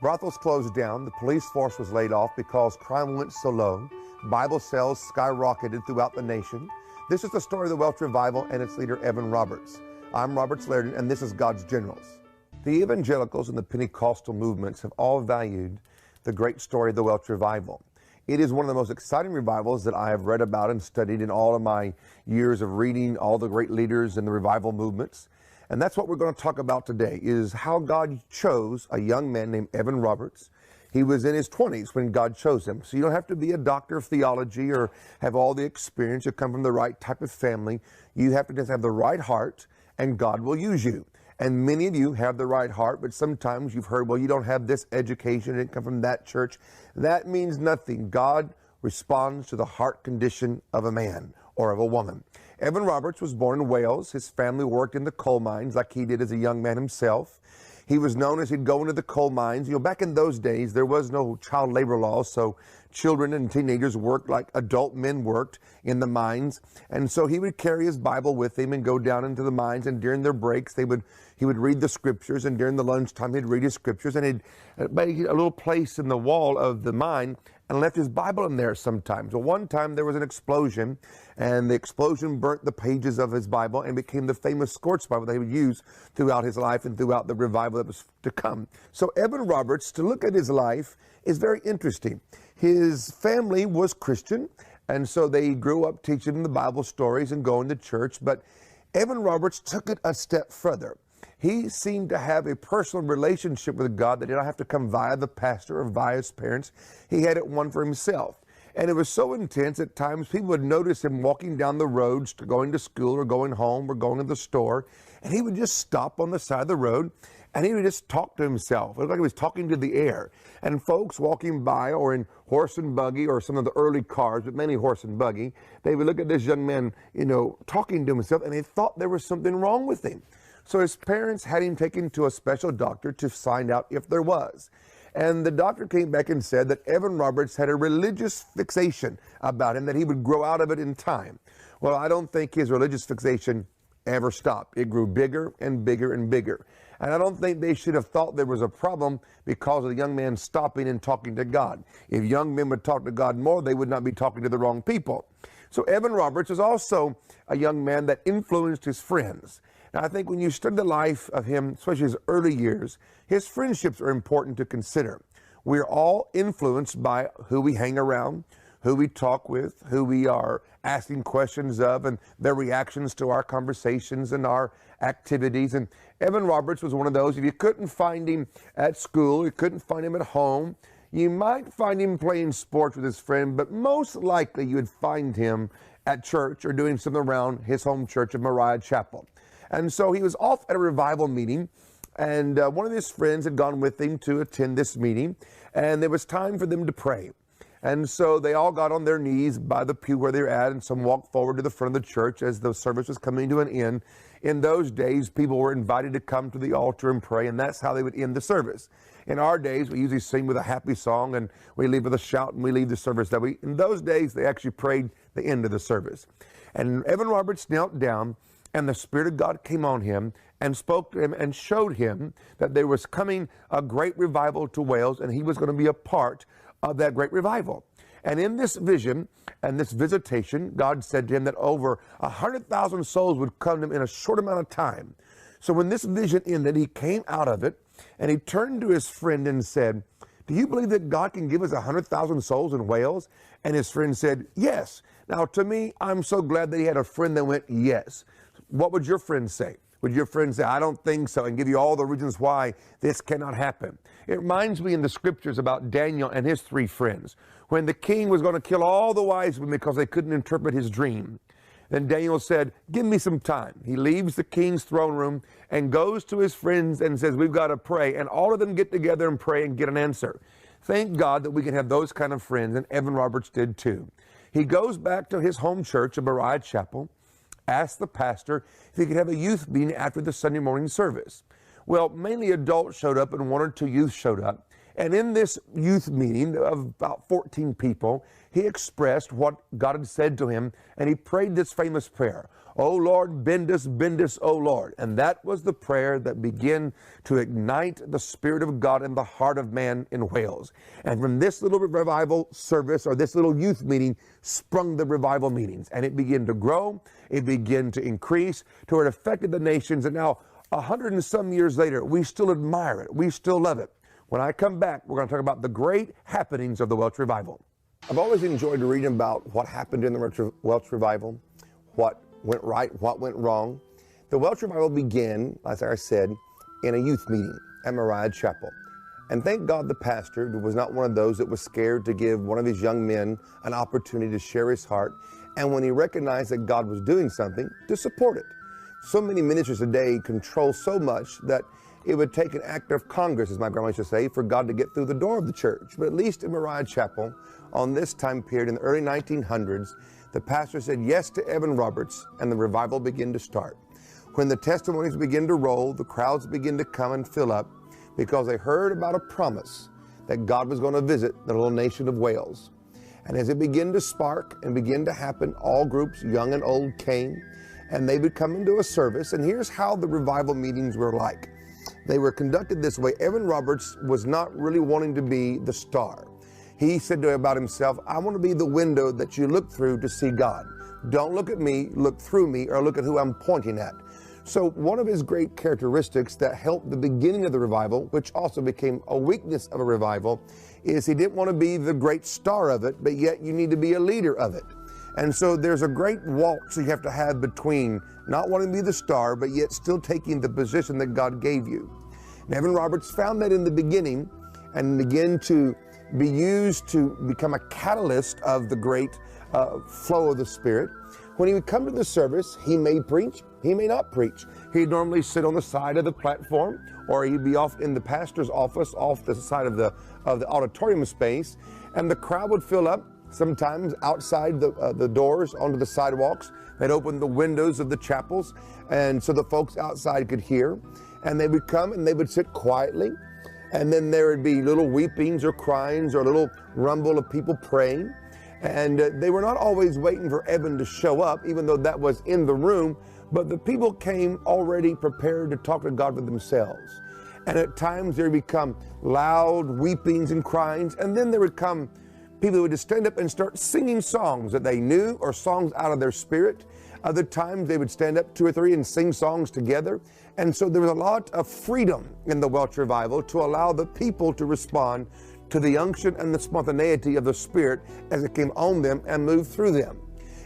Brothels closed down, the police force was laid off because crime went so low, Bible sales skyrocketed throughout the nation. This is the story of the Welsh Revival and its leader, Evan Roberts. I'm Robert Sladen, and this is God's Generals. The evangelicals and the Pentecostal movements have all valued the great story of the Welsh Revival. It is one of the most exciting revivals that I have read about and studied in all of my years of reading all the great leaders in the revival movements. And that's what we're going to talk about today, is how God chose a young man named Evan Roberts. He was in his 20s when God chose him. So you don't have to be a doctor of theology or have all the experience or come from the right type of family. You have to just have the right heart, and God will use you. And many of you have the right heart, but sometimes you've heard, well, you don't have this education, it didn't come from that church. That means nothing. God responds to the heart condition of a man or of a woman. Evan Roberts was born in Wales. His family worked in the coal mines like he did as a young man himself. He was known as he'd go into the coal mines. You know, back in those days, there was no child labor laws, so children and teenagers worked like adult men worked in the mines. And so he would carry his Bible with him and go down into the mines, and during their breaks, he would read the scriptures, and during the lunchtime, he'd read his scriptures, and he'd make a little place in the wall of the mine and left his Bible in there sometimes. Well, one time there was an explosion, and the explosion burnt the pages of his Bible and became the famous Scorch Bible that he would use throughout his life and throughout the revival that was to come. So Evan Roberts, to look at his life, is very interesting. His family was Christian, and so they grew up teaching the Bible stories and going to church, but Evan Roberts took it a step further. He seemed to have a personal relationship with God that did not have to come via the pastor or via his parents. He had it one for himself. And it was so intense at times people would notice him walking down the roads to going to school or going home or going to the store, and he would just stop on the side of the road and he would just talk to himself. It looked like he was talking to the air. And folks walking by or in horse and buggy or some of the early cars, but mainly horse and buggy, they would look at this young man, talking to himself, and they thought there was something wrong with him. So his parents had him taken to a special doctor to find out if there was. And the doctor came back and said that Evan Roberts had a religious fixation about him, that he would grow out of it in time. Well, I don't think his religious fixation ever stopped. It grew bigger and bigger and bigger. And I don't think they should have thought there was a problem because of the young man stopping and talking to God. If young men would talk to God more, they would not be talking to the wrong people. So Evan Roberts is also a young man that influenced his friends. Now, I think when you study the life of him, especially his early years, his friendships are important to consider. We're all influenced by who we hang around, who we talk with, who we are asking questions of, and their reactions to our conversations and our activities. And Evan Roberts was one of those. If you couldn't find him at school, you couldn't find him at home, you might find him playing sports with his friend, but most likely you would find him at church or doing something around his home church of Moriah Chapel. And so he was off at a revival meeting, and one of his friends had gone with him to attend this meeting, and there was time for them to pray. And so they all got on their knees by the pew where they were at, and some walked forward to the front of the church as the service was coming to an end. In those days, people were invited to come to the altar and pray, and that's how they would end the service. In our days, we usually sing with a happy song, and we leave with a shout, and we leave the service that way. In those days, they actually prayed the end of the service. And Evan Roberts knelt down, and the Spirit of God came on him and spoke to him and showed him that there was coming a great revival to Wales, and he was going to be a part of that great revival. And in this vision and this visitation, God said to him that over 100,000 souls would come to him in a short amount of time. So when this vision ended, he came out of it, and he turned to his friend and said, "Do you believe that God can give us 100,000 souls in Wales?" And his friend said, "Yes." Now, to me, I'm so glad that he had a friend that went, "Yes." What would your friend say? Would your friend say, "I don't think so," and give you all the reasons why this cannot happen? It reminds me in the scriptures about Daniel and his 3 friends. When the king was going to kill all the wise men because they couldn't interpret his dream, then Daniel said, "Give me some time." He leaves the king's throne room and goes to his friends and says, "We've got to pray." And all of them get together and pray and get an answer. Thank God that we can have those kind of friends, and Evan Roberts did too. He goes back to his home church of Moriah Chapel, asked the pastor if he could have a youth meeting after the Sunday morning service. Well, mainly adults showed up and 1 or 2 youth showed up. And in this youth meeting of about 14 people, he expressed what God had said to him, and he prayed this famous prayer: "O Lord, bend us, O Lord." And that was the prayer that began to ignite the Spirit of God in the heart of man in Wales. And from this little revival service, or this little youth meeting, sprung the revival meetings. And it began to grow, it began to increase, to where it affected the nations. And now, 100 and some years later, we still admire it, we still love it. When I come back, we're going to talk about the great happenings of the Welsh Revival. I've always enjoyed reading about what happened in the Welsh Revival, what went right, what went wrong. The Welsh Revival began, as I said, in a youth meeting at Mariah Chapel. And thank God the pastor was not one of those that was scared to give one of his young men an opportunity to share his heart, and when he recognized that God was doing something, to support it. So many ministers today control so much that it would take an act of Congress, as my grandma used to say, for God to get through the door of the church. But at least in Mariah Chapel, on this time period in the early 1900s, the pastor said yes to Evan Roberts, and the revival began to start. When the testimonies begin to roll, the crowds begin to come and fill up, because they heard about a promise that God was going to visit the little nation of Wales. And as it began to spark and begin to happen, all groups, young and old, came, and they would come into a service. And here's how the revival meetings were like. They were conducted this way. Evan Roberts was not really wanting to be the star. He said about himself, "I want to be the window that you look through to see God. Don't look at me, look through me, or look at who I'm pointing at." So one of his great characteristics that helped the beginning of the revival, which also became a weakness of a revival, is he didn't want to be the great star of it, but yet you need to be a leader of it. And so there's a great waltz you have to have between not wanting to be the star, but yet still taking the position that God gave you. And Evan Roberts found that in the beginning and began to be used to become a catalyst of the great flow of the Spirit. When he would come to the service, he may preach, he may not preach. He'd normally sit on the side of the platform, or he'd be off in the pastor's office, off the side of the auditorium space, and the crowd would fill up. Sometimes outside the doors, onto the sidewalks. They'd open the windows of the chapels, and so the folks outside could hear. And they would come and they would sit quietly, and then there would be little weepings or cryings or a little rumble of people praying. And they were not always waiting for Evan to show up, even though that was in the room, but the people came already prepared to talk to God for themselves. And at times there would become loud weepings and cryings, and then there would come people who would just stand up and start singing songs that they knew or songs out of their spirit. Other times they would stand up 2 or 3 and sing songs together. And so there was a lot of freedom in the Welsh Revival to allow the people to respond to the unction and the spontaneity of the Spirit as it came on them and moved through them.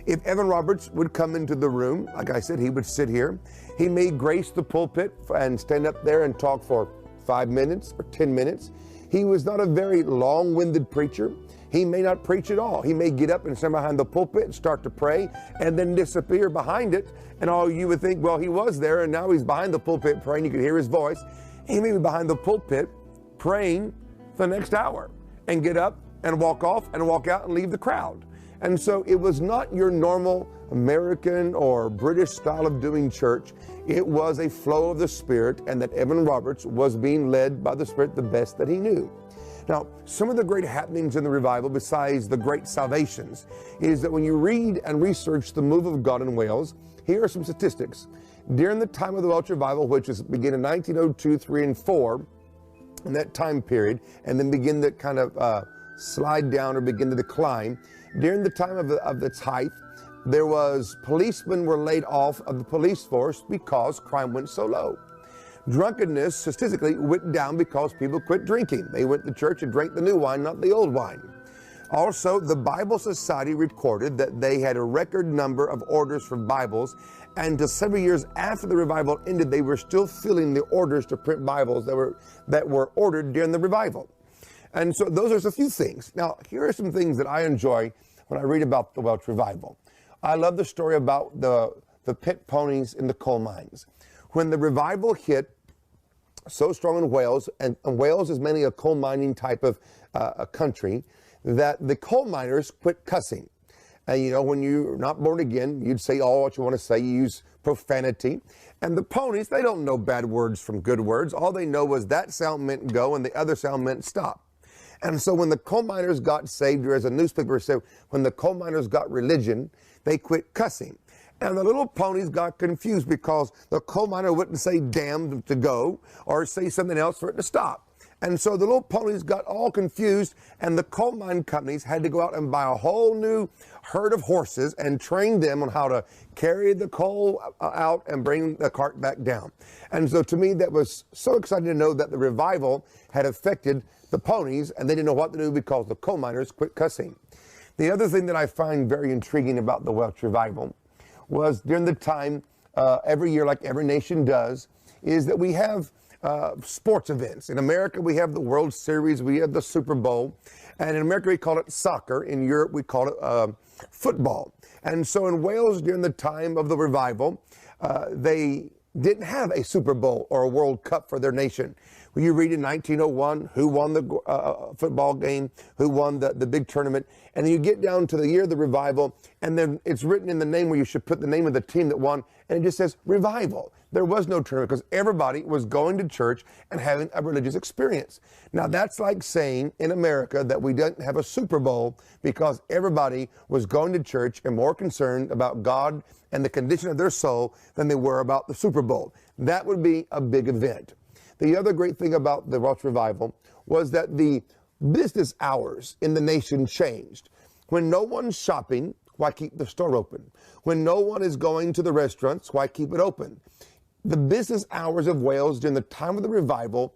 If Evan Roberts would come into the room, like I said, he would sit here. He may grace the pulpit and stand up there and talk for 5 minutes or 10 minutes. He was not a very long-winded preacher. He may not preach at all. He may get up and stand behind the pulpit and start to pray and then disappear behind it. And all you would think, well, he was there and now he's behind the pulpit praying. You could hear his voice. He may be behind the pulpit praying for the next hour and get up and walk off and walk out and leave the crowd. And so it was not your normal American or British style of doing church. It was a flow of the Spirit, and that Evan Roberts was being led by the Spirit the best that he knew. Now, some of the great happenings in the revival, besides the great salvations, is that when you read and research the move of God in Wales, here are some statistics. During the time of the Welsh Revival, which began in 1902, 3, and 4, in that time period, and then begin to kind of slide down or begin to decline, during the time of its height, there was policemen were laid off of the police force because crime went so low. Drunkenness statistically went down because people quit drinking. They went to church and drank the new wine, not the old wine. Also, the Bible Society recorded that they had a record number of orders for Bibles, and until several years after the revival ended, they were still filling the orders to print Bibles that were ordered during the revival. And so those are just a few things. Now, here are some things that I enjoy when I read about the Welsh Revival. I love the story about the pit ponies in the coal mines. When the revival hit so strong in Wales, and Wales is mainly a coal mining type of a country, that the coal miners quit cussing. And you know, when you're not born again, you'd say all what you want to say, you use profanity. And the ponies, they don't know bad words from good words. All they know was that sound meant go and the other sound meant stop. And so when the coal miners got saved, or as a newspaper said, when the coal miners got religion, they quit cussing. And the little ponies got confused because the coal miner wouldn't say damn to go or say something else for it to stop. And so the little ponies got all confused, and the coal mine companies had to go out and buy a whole new herd of horses and train them on how to carry the coal out and bring the cart back down. And so to me, that was so exciting to know that the revival had affected the ponies, and they didn't know what to do because the coal miners quit cussing. The other thing that I find very intriguing about the Welsh revival was during the time, every year, like every nation does, is that we have sports events. In America, we have the World Series, we have the Super Bowl, and in America, we call it soccer. In Europe, we call it football. And so in Wales, during the time of the revival, they didn't have a Super Bowl or a World Cup for their nation. When you read in 1901 who won the football game, who won the big tournament, and then you get down to the year of the revival, and then it's written in the name where you should put the name of the team that won, and it just says revival. There was no tournament because everybody was going to church and having a religious experience. Now that's like saying in America that we didn't have a Super Bowl because everybody was going to church and more concerned about God and the condition of their soul than they were about the Super Bowl. That would be a big event. The other great thing about the Welsh revival was that the business hours in the nation changed. When no one's shopping, why keep the store open? When no one is going to the restaurants, why keep it open? The business hours of Wales during the time of the revival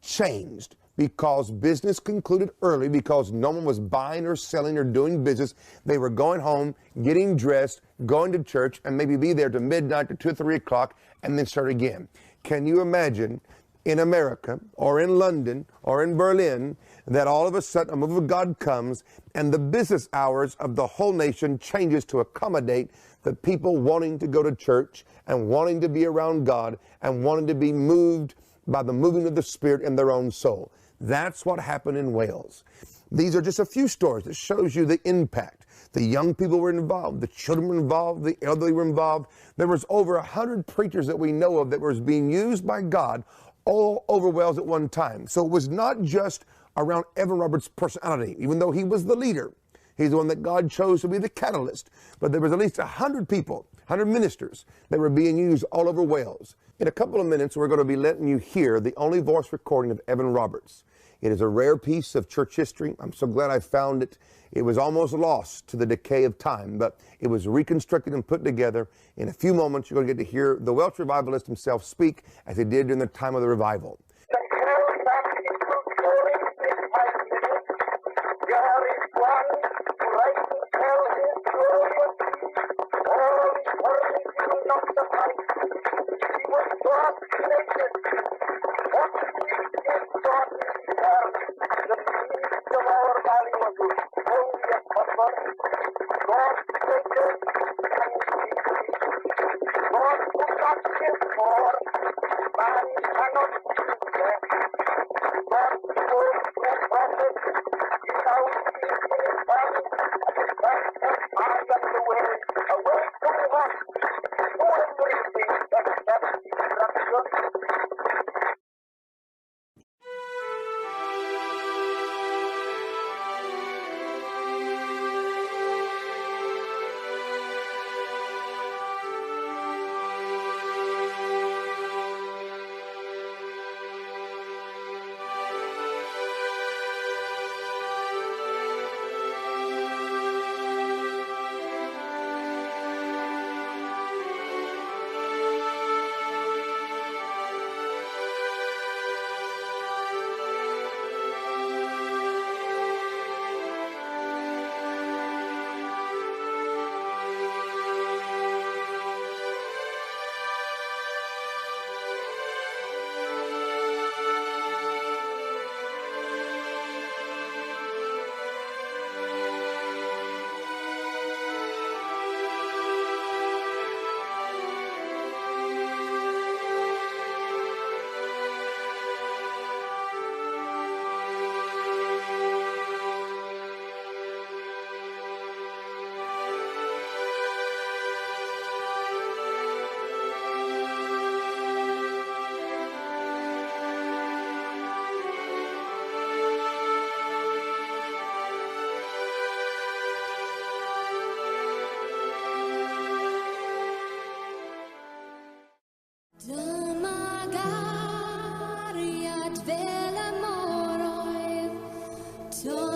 changed because business concluded early because no one was buying or selling or doing business. They were going home, getting dressed, going to church, and maybe be there to midnight or 2 or 3 o'clock and then start again. Can you imagine in America or in London or in Berlin that all of a sudden a move of God comes and the business hours of the whole nation changes to accommodate the people wanting to go to church and wanting to be around God and wanting to be moved by the moving of the Spirit in their own soul? That's what happened in Wales. These are just a few stories that shows you the impact. The young people were involved, the children were involved, the elderly were involved. There was over 100 preachers that we know of that was being used by God all over Wales at one time. So it was not just around Evan Roberts' personality, even though he was the leader. He's the one that God chose to be the catalyst. But there was at least 100 people, 100 ministers that were being used all over Wales. In a couple of minutes, we're going to be letting you hear the only voice recording of Evan Roberts. It is a rare piece of church history. I'm so glad I found it. It was almost lost to the decay of time, but it was reconstructed and put together. In a few moments, you're going to get to hear the Welsh revivalist himself speak as he did during the time of the revival.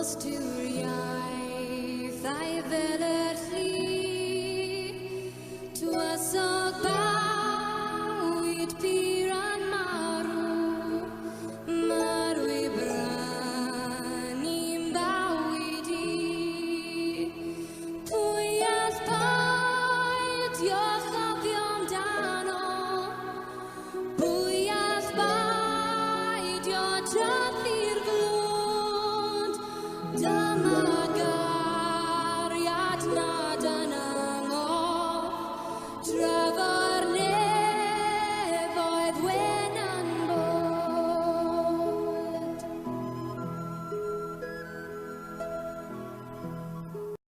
stuur jij vrijwillig lief. Du hast